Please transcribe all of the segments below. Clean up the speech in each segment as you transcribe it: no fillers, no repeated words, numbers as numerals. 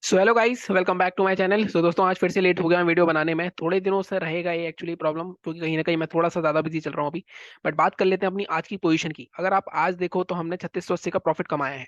So hello guys, welcome back to my channel. So दोस्तों, आज फिर से लेट हो गया मैं वीडियो बनाने में। थोड़े दिनों से रहेगा ये एक्चुअली प्रॉब्लम, क्योंकि कहीं ना कहीं मैं थोड़ा सा ज़्यादा बिजी चल रहा हूँ अभी। बट बात कर लेते हैं अपनी आज की पोजीशन की। अगर आप आज देखो तो हमने 3680 का प्रॉफिट कमाया है।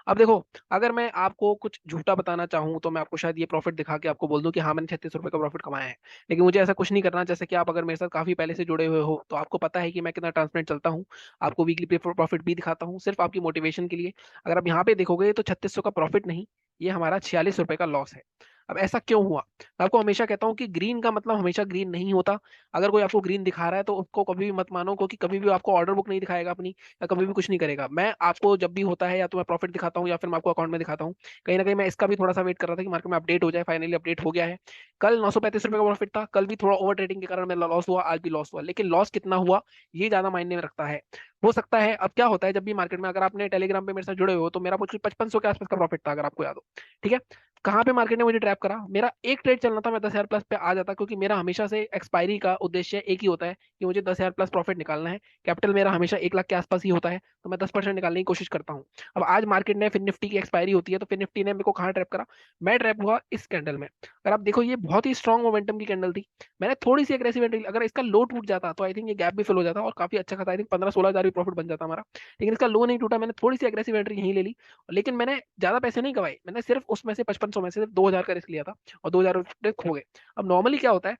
अब देखो, अगर मैं आपको कुछ झूठा बताना चाहूँ तो मैं आपको शायद ये प्रॉफिट दिखा के आपको बोल दूँ कि हाँ, मैंने 36 रुपये का प्रॉफिट कमाया है। लेकिन मुझे ऐसा कुछ नहीं करना। जैसे कि आप अगर मेरे साथ काफ़ी पहले से जुड़े हुए हो तो आपको पता है कि मैं कितना ट्रांसपेरेंट चलता हूँ। आपको वीकली प्रॉफिट भी दिखाता हूँ सिर्फ आपकी मोटिवेशन के लिए। अगर आप यहाँ पे देखोगे तो 3600 का प्रॉफिट नहीं, ये हमारा 46 रुपए का लॉस है। अब ऐसा क्यों हुआ? मैं आपको हमेशा कहता हूँ कि ग्रीन का मतलब हमेशा ग्रीन नहीं होता। अगर कोई आपको ग्रीन दिखा रहा है तो उसको कभी भी मत मानो, क्योंकि कभी भी आपको ऑर्डर बुक नहीं दिखाएगा अपनी, या कभी भी कुछ नहीं करेगा। मैं आपको जब भी होता है या तो मैं प्रॉफिट दिखाता हूँ या फिर मैं आपको अकाउंट में दिखाता हूँ। कहीं ना कहीं मैं इसका भी थोड़ा सा वेट कर रहा था कि मार्केट में अपडेट हो जाए। फाइनली अपडेट हो गया है। कल 935 रुपए का प्रॉफिट था। कल भी थोड़ा ओवर ट्रेडिंग के कारण मेरा लॉस हुआ, आज भी लॉस हुआ। लेकिन लॉस कितना हुआ ये ज्यादा मायने में रखता है। हो सकता है, अब क्या होता है जब भी मार्केट में, अगर आपने टेलीग्राम पे मेरे साथ जुड़े हो तो मेरा कुछ 5500 के आसपास का प्रॉफिट था, अगर आपको याद हो। ठीक है। कहाँ पे मार्केट ने मुझे ट्रैप करा? मेरा एक ट्रेड चलना था, मैं 10,000 प्लस पे आ जाता, क्योंकि मेरा हमेशा से एक्सपायरी का उद्देश्य एक ही होता है कि मुझे 10,000 प्लस प्रॉफिट निकालना है। कैपिटल मेरा हमेशा 1 लाख के आसपास ही होता है, तो मैं 10% निकालने की कोशिश करता हूँ। अब आज मार्केट ने, फिर निफ्टी की एक्सपायरी होती है, तो फिर निफ्टी ने मेरे को कहाँ ट्रैप करा? मैं ट्रैप हुआ इस कैंडल में। अगर आप देखो, ये बहुत ही स्ट्रॉन्ग मोमेंटम की कैंडल थी। मैंने थोड़ी सी एग्रेसिव एंट्री, अगर इसका लो टूट जाता तो आई थिंक ये गैप भी फिल हो जाता और काफी अच्छा खासा, आई थिंक 15-16 हजार भी प्रॉफिट बन जाता हमारा। लेकिन इसका लो नहीं टूटा, मैंने थोड़ी सी एग्रेसिव एंट्री यहीं ले ली। लेकिन मैंने ज्यादा पैसे नहीं कमाए, मैंने सिर्फ उसमें से 5500 में से सिर्फ 2000 का रिस्क लिया था, और 2000 खो गए। अब नॉर्मली क्या होता है,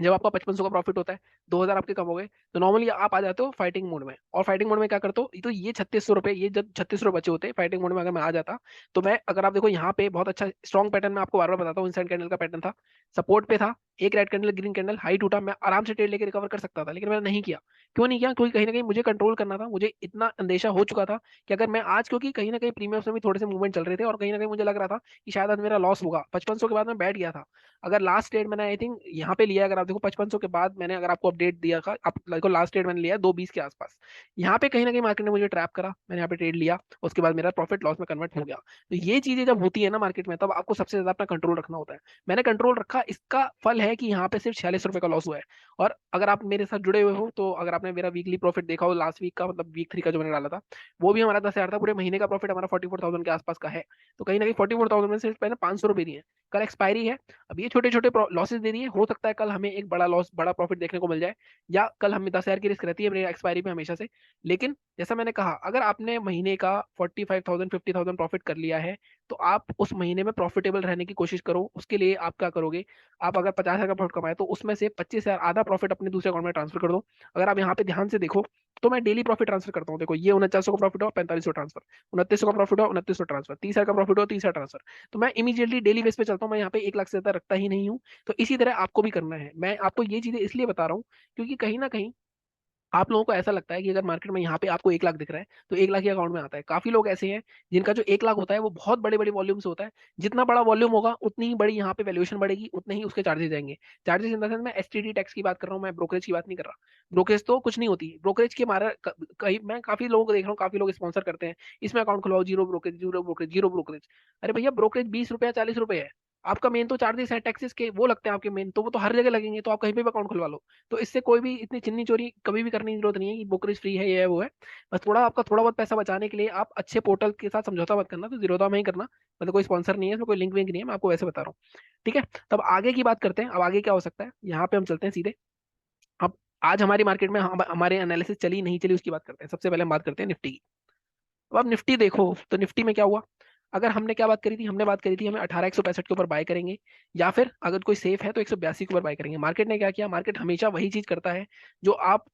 जब आपका 5500 का प्रॉफिट होता है, 2000 आपके कम हो गए, तो नॉर्मली आप आ जाते हो फाइटिंग मोड में। और फाइटिंग मोड में क्या करते हो, तो ये 3600 रुपए, ये जब 3600 बचे होते फाइटिंग मोड में, अगर मैं आ जाता तो मैं, अगर आप देखो यहाँ पे बहुत अच्छा स्ट्रॉन्ग पैटर्न मैं आपको बार बार बताता हूँ, इंसाइड कैंडल का पैटर्न था। सपोर्ट पे था, एक red candle green candle high टूटा, मैं आराम से ट्रेड लेके रिकवर कर सकता था, लेकिन मैंने नहीं किया। क्यों नहीं किया? क्योंकि कहीं ना कहीं मुझे कंट्रोल करना था। मुझे इतना अंदेशा हो चुका था कि अगर मैं आज, क्योंकि कहीं ना कहीं प्रीमियम्स में भी थोड़े से मूवमेंट चल रहे थे और कहीं ना कहीं मुझे लग रहा था कि शायद आज मेरा लॉस होगा। 5500 के बाद मैं बैठ गया था। अगर लास्ट ट्रेड मैंने आई थिंक यहाँ पे लिया, अगर आप देखो 5500 के बाद मैंने, अगर आपको अपडेट दिया था, आप देखो लास्ट ट्रेड मैंने लिया 220 के आसपास। यहाँ पे कहीं ना कहीं मार्केट ने मुझे ट्रैप करा, मैंने यहाँ पे ट्रेड लिया, उसके बाद मेरा प्रॉफिट लॉस में कन्वर्ट हो गया। तो ये चीजें जब होती है ना मार्केट में, तब आपको सबसे ज्यादा अपना कंट्रोल रखना होता है। मैंने कंट्रोल रखा, इसका फल है कि यहाँ पे सिर्फ 46 रुपए का लॉस हुआ है। और अगर आप मेरे साथ जुड़े हुए हो तो अगर आपने मेरा वीकली प्रॉफिट देखा हो लास्ट वीक का, मतलब वीक 3 का जो मैंने डाला था, वो भी हमारा 10,000 था। पूरे महीने का प्रॉफिट हमारा 44,000 के आसपास का है। तो कहीं ना कहीं 44,000 में सिर्फ मैंने 500 रुपये दिए हैं। कल एक्सपायरी है। अब ये छोटे छोटे लॉसेस दे दिए, हो सकता है कल हमें एक बड़ा लॉस, बड़ा प्रॉफिट देखने को मिल जाए, या कल हमें 10,000 की रिस्क रहती है मेरे एक्सपायरी में हमेशा से। लेकिन जैसा मैंने कहा, अगर आपने महीने का 45,000 50,000 प्रॉफिट कर लिया है, तो आप उस महीने में प्रॉफिटेबल रहने की कोशिश करो। उसके लिए आप क्या करोगे? आप अगर 50,000 का प्रॉफिट कमाए तो उसमें से 25,000 आधा प्रॉफिट अपने दूसरे अकाउंट में ट्रांसफर कर दो। अगर आप यहाँ पे ध्यान से देखो तो मैं डेली प्रॉफिट ट्रांसफर करता हूँ। देखो, ये 4900 का प्रॉफिट हो 4500 ट्रांसफर, 2900 का प्रॉफिट हो 2900 ट्रांसफर, 30,000 का प्रॉफिट हो 30,000 ट्रांसफर। तो मैं इमीडिएटली डेली बेस पे चलता हूँ। मैं यहाँ पे 1 लाख से ज्यादा रखता ही नहीं हूँ। तो इसी तरह आपको भी करना है। मैं आपको ये चीजें इसलिए बता रहा हूँ क्योंकि कहीं ना कहीं आप लोगों को ऐसा लगता है कि अगर मार्केट में यहाँ पे आपको 1 लाख दिख रहा है तो 1 लाख ही अकाउंट में आता है। काफी लोग ऐसे हैं जिनका जो 1 लाख होता है वो बहुत बड़े बड़े वॉल्यूम से होता है। जितना बड़ा वॉल्यूम होगा उतनी ही बड़ी यहाँ पे वैल्यूएशन बढ़ेगी, उतने ही उसके चार्जेस जाएंगे। चार्जेस इन द सेंस, मैं एसटीडी टैक्स की बात कर रहा हूँ, मैं ब्रोकरेज की बात नहीं कर रहा। ब्रोकरेज तो कुछ नहीं होती, ब्रोकरेज के मारा कहीं मैं काफी लोगों को देख रहा हूँ, काफी लोग स्पॉन्सर करते हैं, इसमें अकाउंट खुलवाओ, zero brokerage, zero brokerage, zero brokerage. अरे भैया, ब्रोकरेज 20 रुपया 40 रुपए है। आपका मेन तो चार्जेस है, टैक्सेस के वो लगते हैं आपके मेन, तो वो तो हर जगह लगेंगे, तो आप कहीं पे भी अकाउंट खुलवा लो। तो इससे कोई भी इतनी चिन्नी चोरी कभी भी करने की जरूरत नहीं है कि ब्रोकरेज फ्री है, ये है वो है। बस थोड़ा आपका थोड़ा बहुत पैसा बचाने के लिए आप अच्छे पोर्टल के साथ समझौता मत करना, तो जीरोधा में ही करना। मतलब कोई स्पॉन्सर नहीं है इसमें, कोई लिंक विंक नहीं है, मैं आपको वैसे बता रहा हूँ। ठीक है। तब आगे की बात करते हैं। अब आगे क्या हो सकता है, यहाँ पे हम चलते हैं सीधे। अब आज हमारी मार्केट में हमारे एनालिसिस चली नहीं चली उसकी बात करते हैं। सबसे पहले हम बात करते हैं निफ्टी की। अब आप निफ्टी देखो तो निफ्टी में क्या हुआ। अगर हमने क्या बात करी थी, हमने बात करी थी हमें 18,165 के ऊपर बाय करेंगे, या फिर अगर कोई सेफ है तो 182 के ऊपर बाय करेंगे। मार्केट ने क्या किया? मार्केट हमेशा वही चीज करता है जो आप,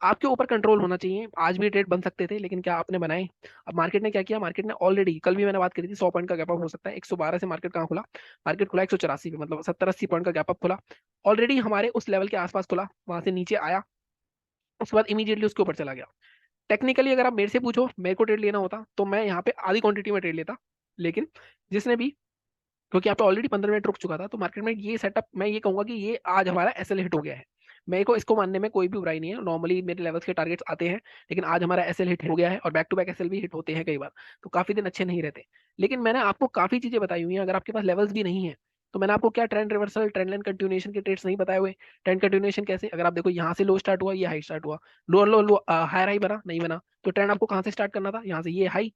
आपके ऊपर कंट्रोल होना चाहिए। आज भी ट्रेड बन सकते थे, लेकिन क्या आपने बनाए? अब मार्केट ने क्या किया? मार्केट ने ऑलरेडी, कल भी मैंने बात करी थी, 100 पॉइंट का गैप अप हो सकता है। 112 से मार्केट कहाँ खुला? मार्केट खुला 184 पे, मतलब 70-80 पॉइंट का गैप अप खुला। ऑलरेडी हमारे उस लेवल के आसपास खुला, वहां से नीचे आया, उसके बाद इमीडिएटली उसके ऊपर चला गया। टेक्निकली अगर आप मेरे से पूछो, मेरे को ट्रेड लेना होता तो मैं यहाँ पे आधी क्वांटिटी में ट्रेड लेता। लेकिन जिसने भी, क्योंकि यहाँ पे ऑलरेडी 15 मिनट रुक चुका था, तो मार्केट में ये सेटअप, मैं ये कहूंगा कि ये आज हमारा एसएल हिट हो गया है। मेरे को इसको मानने में कोई भी बुराई नहीं है, नॉर्मली मेरे लेवल्स के टारगेट्स आते हैं, लेकिन आज हमारा एसएल हिट हो गया है, और बैक टू बैक एसएल भी हिट होते हैं कई बार। तो काफी दिन अच्छे नहीं रहते। लेकिन मैंने आपको काफी चीजें बताई हुई हैं। अगर आपके पास लेवल्स भी नहीं है तो मैंने आपको क्या trend reversal, trend line continuation के ट्रेड्स नहीं बताए हुए। ट्रेंड कंटिन्यूएशन कैसे? अगर आप देखो, यहाँ से लो स्टार्ट हुआ, ये हाई स्टार्ट हुआ, लोअर लो लो, हायर हाई बना नहीं बना, तो ट्रेंड आपको कहाँ से स्टार्ट करना था? यहाँ से, ये हाई,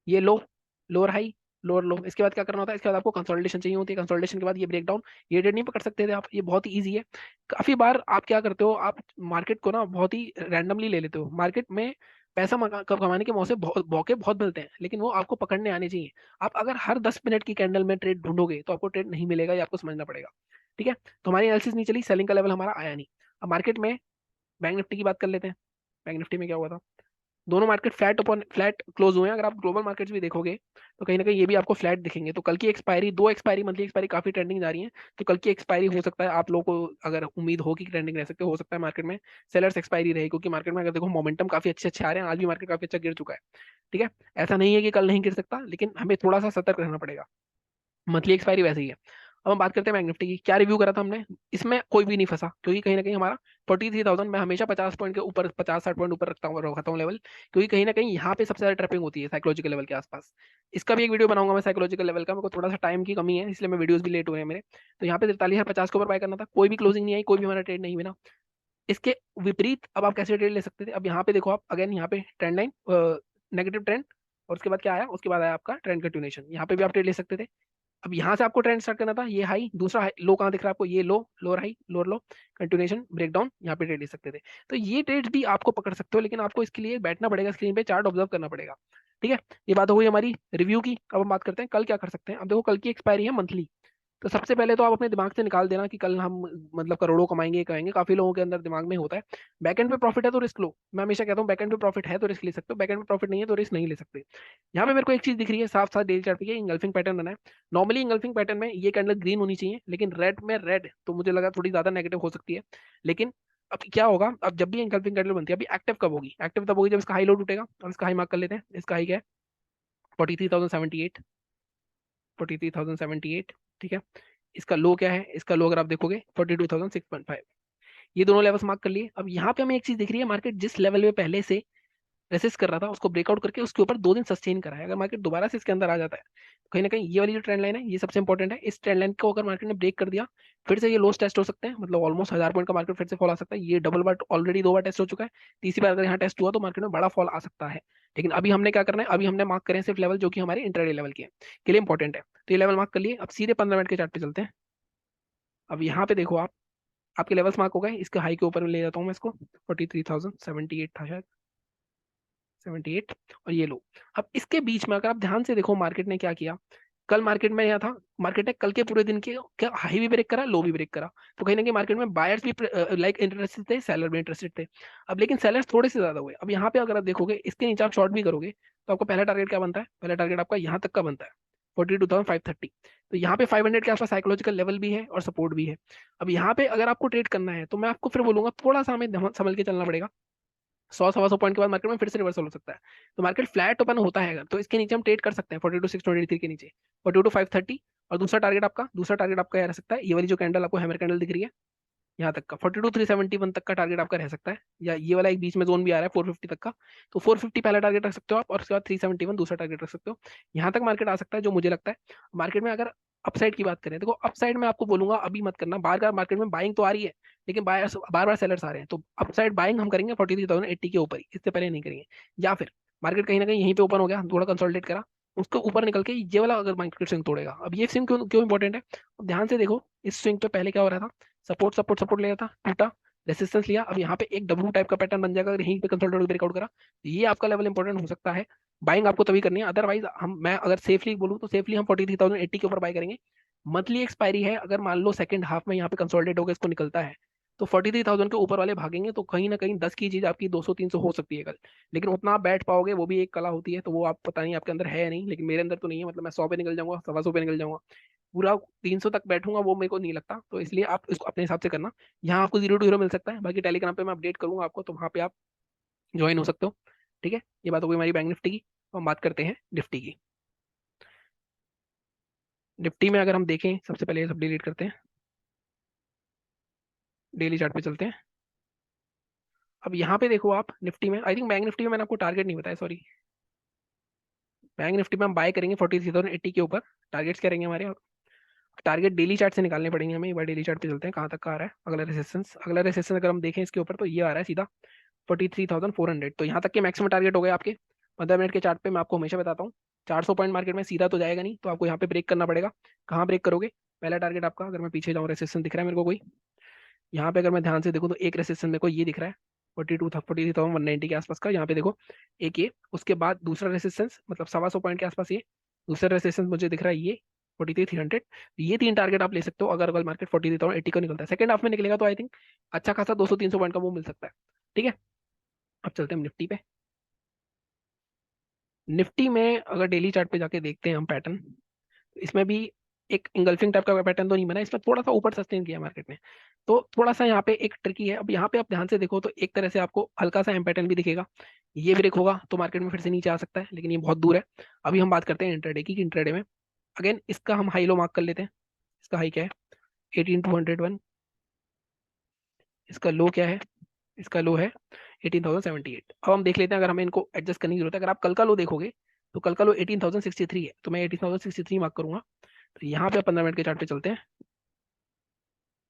ये लो, लोअर हाई, लोअर लो। इसके बाद क्या करना होता है, इसके बाद आपको कंसोलिडेशन चाहिए होती है, कंसोलिडेशन के बाद ये ब्रेकडाउन, ये ट्रेड नहीं पकड़ सकते थे आप, ये बहुत ही ईजी है। काफी बार आप क्या करते हो, आप मार्केट को ना बहुत ही रैंडमली ले लेते हो। मार्केट में पैसा कमाने के मौके बहुत मिलते हैं, लेकिन वो आपको पकड़ने आने चाहिए। आप अगर हर 10 मिनट की कैंडल में ट्रेड ढूंढोगे तो आपको ट्रेड नहीं मिलेगा, ये आपको समझना पड़ेगा। ठीक है, तो हमारी एनालिसिस नहीं चली, सेलिंग का लेवल हमारा आया नहीं। अब मार्केट में बैंक निफ्टी की बात कर लेते हैं। बैंक निफ्टी में क्या हुआ था, दोनों मार्केट फ्लैट क्लोज हुए हैं। अगर आप ग्लोबल मार्केट्स भी देखोगे तो कहीं ना कहीं ये भी आपको फ्लैट दिखेंगे। तो कल की एक्सपायरी, दो एक्सपायरी, मंथली एक्सपायरी काफी ट्रेंडिंग जा रही है। तो कल की एक्सपायरी हो सकता है आप लोगों को, अगर उम्मीद हो कि ट्रेंडिंग रह सकते हो सकता है मार्केट में सेलर्स एक्सपायरी रहे, क्योंकि मार्केट में अगर देखो मोमेंटम काफी अच्छे अच्छे आ रहे हैं, आज भी मार्केट काफी अच्छा गिर चुका है। ठीक है, ऐसा नहीं है कि कल नहीं गिर सकता, लेकिन हमें थोड़ा सा सतर्क रहना पड़ेगा। मंथली एक्सपायरी वैसे ही है। अब हम बात करते हैं बैंक निफ्टी की। क्या रिव्यू करा था हमने, इसमें कोई भी नहीं फंसा, क्योंकि कहीं ना कहीं हमारा 43,000, मैं हमेशा 50 पॉइंट के ऊपर, 50-60 पॉइंट ऊपर रखता हूँ लेवल, क्योंकि कहीं ना कहीं यहाँ पे सबसे ज्यादा ट्रैपिंग होती है साइकोलॉजिकल लेवल के आसपास। इसका भी एक वीडियो बनाऊंगा मैं साइकोलॉजिकल लेवल का, मेरे को थोड़ा सा टाइम की कमी है, इसलिए मैं वीडियोस भी लेट हुए हैं मेरे। तो यहाँ पे 43,50 के ऊपर बाय करना था, कोई भी क्लोजिंग नहीं आई, कोई भी हमारा ट्रेड नहीं बना। इसके विपरीत अब आप कैसे ट्रेड ले सकते थे, अब यहाँ पे देखो आप अगेन, यहाँ पे ट्रेंड लाइन, नेगेटिव ट्रेंड, और उसके बाद क्या आया, उसके बाद आया आपका ट्रेंड कंटिन्यूएशन, यहाँ पे भी आप ट्रेड ले सकते थे। अब यहाँ से आपको ट्रेंड स्टार्ट करना था, ये हाई, दूसरा हाई, लो कहाँ दिख रहा है आपको, ये लो, lower high, lower low, continuation, breakdown, यहाँ पे ट्रेड ले सकते थे। तो ये ट्रेड भी आपको पकड़ सकते हो, लेकिन आपको इसके लिए बैठना पड़ेगा, स्क्रीन पे चार्ट ऑब्जर्व करना पड़ेगा। ठीक है, ये बात हो गई हमारी रिव्यू की। अब हम बात करते हैं कल क्या कर सकते हैं। अब देखो कल की एक्सपायरी है मंथली, तो सबसे पहले तो आप अपने दिमाग से निकाल देना कि कल हम मतलब करोड़ों कमाएंगे कमाएंगे, काफी लोगों के अंदर दिमाग में होता है। बैकएंड पे प्रॉफिट है तो रिस्क लो, मैं हमेशा कहता हूँ बैकएंड पे प्रॉफिट है तो रिस्क ले सकते हो, बैकएंड पे प्रॉफिट नहीं है तो रिस्क नहीं ले सकते। यहाँ पे मेरे को एक चीज दिख रही है साफ साफ डेली चार्ट पे, इंगल्फिंग पैटर्न बना है। नॉर्मली इंगल्फिंग पैटर्न में ये कैंडल ग्रीन होनी चाहिए, लेकिन रेड में रेड तो मुझे लगा थोड़ी ज्यादा नेगेटिव हो सकती है। लेकिन अब क्या होगा, अब जब भी इंगल्फिंग कैंडल बनती है, अभी एक्टिव कब होगी, एक्टिव तब होगी जब इसका हाई लो टूटेगा। अब इसका हाई मार्क कर लेते हैं, इसका हाई क्या है, 43,078, 43,078। ठीक है, इसका लो क्या है, इसका लो अगर आप देखोगे 42,605। ये दोनों लेवल्स मार्क कर लिए। अब यहाँ पे हमें एक चीज दिख रही है, मार्केट जिस लेवल में पहले से रेसिस्ट कर रहा था उसको ब्रेकआउट करके उसके ऊपर 2 दिन सस्टेन करा है। अगर मार्केट दोबारा से इसके अंदर आ जाता है तो कहीं ना कहीं ये वाली जो ट्रेंड लाइन है ये सबसे इंपॉर्टेंट है। इस ट्रेंड लाइन को अगर मार्केट ने ब्रेक कर दिया, फिर से ये लोस टेस्ट हो सकते हैं, मतलब ऑलमोस्ट 1000 पॉइंट का मार्केट फिर से फॉल आ सकता है। ये डबल बार ऑलरेडी 2 बार टेस्ट हो चुका है, तीसरी बार अगर यहाँ टेस्ट हुआ तो मार्केट में बड़ा फॉल आ सकता है। लेकिन अभी हमने क्या करना है, अभी हमने मार्क करें सिर्फ लेवल जो कि हमारे इंटरडे लेवल के लिए इंपॉर्टेंट है। तो ये लेवल मार्क कर लिए, अब सीधे 15 मिनट के चार्ट पे चलते हैं। अब यहाँ पे देखो आप, आपके लेवल्स मार्क हो गए, इसके हाई के ऊपर ले जाता हूँ मैं इसको, 43,078 था शायद, 78, और ये लो। अब इसके बीच में अगर आप ध्यान से देखो मार्केट ने क्या किया, कल मार्केट में यह था, मार्केट ने कल के पूरे दिन के क्या हाई भी ब्रेक करा, लो भी ब्रेक करा। तो कहीं ना कहीं मार्केट में बायर्स भी लाइक इंटरेस्टेड थे, सेलर भी इंटरेस्टेड थे। अब लेकिन सेलर्स थोड़े से ज्यादा हुए। अब यहाँ पे अगर आप देखोगे इसके नीचे आप शॉर्ट भी करोगे तो आपको पहला टारगेट क्या बनता है, पहला टारगेट आपका यहाँ तक का बनता है, 42,530। तो यहाँ पे 500 के आसपास साइकोलॉजिकल लेवल भी है और सपोर्ट भी है। अब यहाँ पे अगर आपको ट्रेड करना है तो मैं आपको फिर बोलूंगा थोड़ा सा हमें संभल के चलना पड़ेगा। 100 सवा 100 पॉइंट के बाद मार्केट में फिर से रिवर्सल हो सकता है। तो मार्केट फ्लैट ओपन होता है अगर, तो इसके नीचे हम ट्रेड कर सकते हैं 42,623 के नीचे, 42,530। और दूसरा टारगेट आपका रह सकता है ये वाली जो कैंडल आपको हैमर कैंडल दिख रही है, यहाँ तक का 42,371 तक का टारगेट आपका रह सकता है, या ये वाला एक बीच में जोन भी आ रहा है 450 तक का। तो 450 पहला टारगेट रख सकते हो आप, और उसके बाद 371 दूसरा टारगेट रख सकते हो। यहाँ तक मार्केट आ सकता है जो मुझे लगता है। मार्केट में अगर अपसाइड की बात करें, देखो अपसाइड में आपको बोलूंगा अभी मत करना, बार बार मार्केट में बाइंग तो आ रही है, लेकिन बार बार सेलर्स आ रहे हैं, तो अपसाइड बाइंग हम करेंगे 43,080 के ऊपर ही, इससे पहले नहीं करेंगे। या फिर मार्केट कहीं ना कहीं यहीं पे ओपन हो गया, थोड़ा कंसोलिडेट करा, उसको ऊपर निकल के ये वाला अगर मार्केट स्विंग तोड़ेगा। अब ये स्विंग क्यों क्यों इंपॉर्टेंट है, अब ध्यान से देखो, इस स्विंग पे पहले क्या हो रहा था, सपोर्ट सपोर्ट सपोर्ट लिया था, टूटा, रेसिस्टेंस लिया। अब यहाँ पे एक डब्ल्यू टाइप का पैटर्न बन जाएगा अगर यहीं पे कंसोलिडेट ब्रेकआउट करा, तो ये आपका लेवल इंपॉर्टेंट हो सकता है। बाइंग आपको तभी करनी है, अदरवाइज मैं अगर सेफली बोलूँ तो सेफली हम 43,080 के ऊपर बाय करेंगे। मंथली एक्सपायरी है, अगर मान लो सेकंड हाफ में यहाँ पे कंसोलिडेट होकर इसको निकलता है तो 43,000 के ऊपर वाले भागेंगे, तो कहीं ना कहीं 10 की चीज आपकी 200-300 हो सकती है कल। लेकिन उतना आप बैठ पाओगे वो भी एक कला होती है, तो वो आप पता नहीं आपके अंदर है या नहीं, लेकिन मेरे अंदर तो नहीं है। मतलब मैं 100 पे निकल जाऊंगा, 125 पे निकल जाऊंगा, पूरा 300 तक बैठूंगा वो मेरे को नहीं लगता। तो इसलिए आप इसको अपने हिसाब से करना। यहाँ आपको 0 to 0 मिल सकता है, बाकी टेलीग्राम पे मैं अपडेट करूंगा आपको, तो वहाँ पे आप ज्वाइन हो सकते हो। ठीक है, ये बात हो गई हमारी बैंक निफ्टी की। तो हम बात करते हैं निफ्टी की। निफ्टी में अगर हम देखें, सबसे पहले ये सब डिलीट करते हैं, डेली चार्ट पे चलते हैं। अब यहाँ पे देखो आप निफ्टी में, आई थिंक बैंक निफ्टी में मैंने आपको टारगेट नहीं बताया, सॉरी। बैंक निफ्टी में हम बाय करेंगे 43,080 के ऊपर। टारगेट्स क्या रहेंगे हमारे, टारगेट डेली चार्ट से निकालने पड़ेंगे हमें। एक बार डेली चार्ट पे चलते हैं, कहाँ तक का आ रहा है अगला रेसिस्टेंस अगर हम देखें इसके ऊपर तो ये आ रहा है सीधा 43,400। तो यहाँ तक के मैक्सिमम टारगेट हो गए आपके। 15 मिनट के चार्ट पे मैं आपको हमेशा बताता हूँ 400 पॉइंट मार्केट में सीधा तो जाएगा नहीं, तो आपको यहाँ पे ब्रेक करना पड़ेगा। कहाँ ब्रेक करोगे? पहला टारगेट आपका, अगर मैं पीछे जाऊँ, रेसिस्टेंस दिख रहा है मेरे को कोई, यहाँ पे अगर मैं ध्यान से देखूँ तो एक रेसिस्टेंस मेरे को ये दिख रहा है 43,190 के आसपास का, यहाँ पे देखो एक ये, उसके बाद दूसरा रेसिस्टेंस मतलब 125 पॉइंट के आसपास ये, दूसरा रेसिस्टेंस मुझे दिख रहा है ये 43,300। ये 3 टारगेट आप ले सकते हो अगर मार्केट 43,080 का निकलता है। सेकंड हाफ में निकलेगा तो आई थिंक अच्छा खासा 200-300 पॉइंट का मूव मिल सकता है। ठीक है, अब चलते हैं हम निफ्टी पे। निफ्टी में अगर डेली चार्ट पे जाके देखते हैं हम पैटर्न, इसमें भी एक इंगल्फिंग टाइप का पैटर्न तो नहीं बना, इसमें थोड़ा सा ऊपर सस्टेन किया मार्केट ने, तो थोड़ा सा यहाँ पे एक ट्रिकी है। अब यहाँ पे आप ध्यान से देखो तो एक तरह से आपको हल्का सा एम पैटर्न भी दिखेगा, ये ब्रेक होगा तो मार्केट में फिर से नीचे आ सकता है, लेकिन ये बहुत दूर है। अभी हम बात करते हैं इंट्राडे की, इंट्राडे में अगेन इसका हम हाई लो मार्क कर लेते हैं। इसका हाई क्या है? 18,201। इसका लो क्या है? इसका लो है 18,078। अब हम देख लेते हैं, अगर हमें इनको एडजस्ट करने की जरूरत है। अगर आप कल का लो देखोगे तो कल का लो 18,063 है, तो मैं 18,063 मार्क करूंगा। तो यहाँ पे 15 मिनट के चार्ट पे चलते हैं।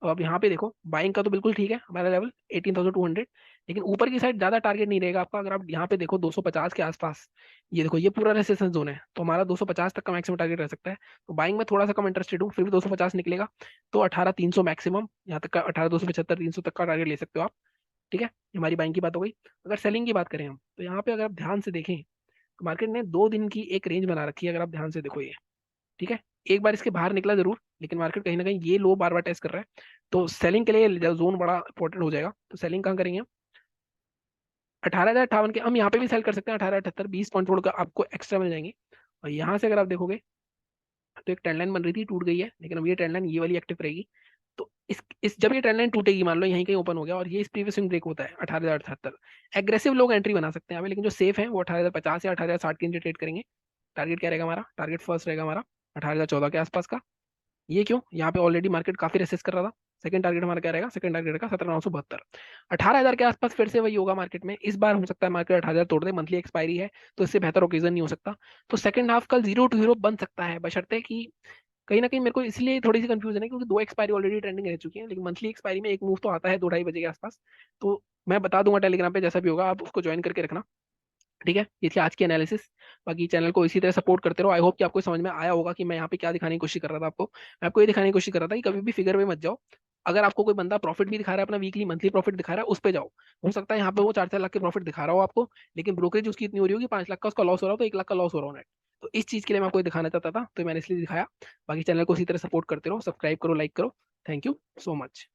अब आप यहाँ पे देखो, बाइंग का तो बिल्कुल ठीक है हमारा लेवल 18,200, लेकिन ऊपर की साइड ज्यादा टारगेट नहीं रहेगा आपका। अगर आप यहाँ पे देखो 250 के आसपास, ये देखो ये पूरा रेसिस्टेंस जोन है, तो हमारा 250 तक का मैक्सिमम टारगेट रह सकता है। तो बाइंग में थोड़ा सा कम इंटरेस्टेड हूँ, फिर भी 250 निकलेगा तो 18,300 मैक्सिमम, यहाँ तक का 18,275 300 तक का टारगेट ले सकते हो आप। ठीक है, ये हमारी बाइंग की बात हो गई। अगर सेलिंग की बात करें हम, तो यहाँ पे अगर आप ध्यान से देखें तो मार्केट ने 2 दिन की एक रेंज बना रखी है, अगर आप ध्यान से देखो ये। ठीक है, एक बार इसके बाहर निकला जरूर, लेकिन मार्केट कहीं ना कहीं ये लो बार बार टेस्ट कर रहा है, तो सेलिंग के लिए जोन बड़ा इंपॉर्टेंट हो जाएगा। तो सेलिंग कहाँ करेंगे हम? 18,058 के हम यहाँ पे भी सेल कर सकते हैं, 18,78, 20 पॉइंट थोड़ा का आपको एक्स्ट्रा मिल जाएंगे। और यहाँ से अगर आप देखोगे तो एक ट्रेंड लाइन बन रही थी, टूट गई है, लेकिन अब ये ट्रेंड लाइन ये वाली एक्टिव रहेगी। तो इस जब ये ट्रेंड लाइन टूटेगी, मान लो यहीं कहीं ओपन हो गया और ये इस प्रीवियस स्विंग ब्रेक होता है 18,078, एग्रेसिव लोग एंट्री बना सकते हैं यहाँ पे, लेकिन जो सेफ है वो 18,050 या 18,060 के नीचे ट्रेड करेंगे। टारगेट क्या रहेगा हमारा? टारगेट फर्स्ट रहेगा हमारा 18,014 के आसपास का। ये क्यों? यहाँ पे ऑलरेडी मार्केट काफी रेसिस्ट कर रहा था। सेकंड टारगेट हमारा क्या रहेगा? सेकंड टारगेट रहेगा 17,972। 18,000 के आसपास फिर से वही होगा मार्केट में। इस बार हो सकता है मार्केट 18,000 तोड़ दे, मंथली एक्सपायरी है, तो इससे बेहतर ओकेजन नहीं हो सकता। तो सेकंड हाफ कल 0 to 0 बन सकता है, बशर्ते कि कहीं ना कहीं मेरे को इसलिए थोड़ी सी कंफ्यूजन है क्योंकि 2 एक्सपायरी ऑलरेडी ट्रेंडिंग रह चुकी है, लेकिन मंथली एक्सपायरी में एक मूव तो आता है 2-2:30 बजे के आसपास। तो मैं बता दूंगा टेलीग्राम पे, जैसा भी होगा आप उसको ज्वाइन करके रखना। ठीक है, ये थी आज की एनालिसिस। बाकी चैनल को इसी तरह सपोर्ट करते रहो। आई होप कि आपको समझ में आया होगा कि मैं यहाँ पे क्या दिखाने की कोशिश कर रहा था आपको। मैं आपको ये दिखाने की कोशिश कर रहा था कि कभी भी फिगर में मत जाओ। अगर आपको कोई बंदा प्रॉफिट भी दिखा रहा है, अपना वीकली मंथली प्रॉफिट दिखा रहा है, उस पे जाओ। हो सकता है यहाँ पे वो 4-4 लाख के प्रॉफिट दिखा रहा हो आपको, लेकिन ब्रोकरेज उसकी इतनी हो रही होगी 5 लाख का उसका लॉस हो रहा हो, तो 1 लाख का लॉस हो रहा हो नेट। तो इस चीज के लिए मैं आपको ये दिखाना चाहता था, तो मैंने इसलिए दिखाया। बाकी चैनल को इसी तरह सपोर्ट करते रहो, सब्सक्राइब करो, लाइक करो। Thank you so much.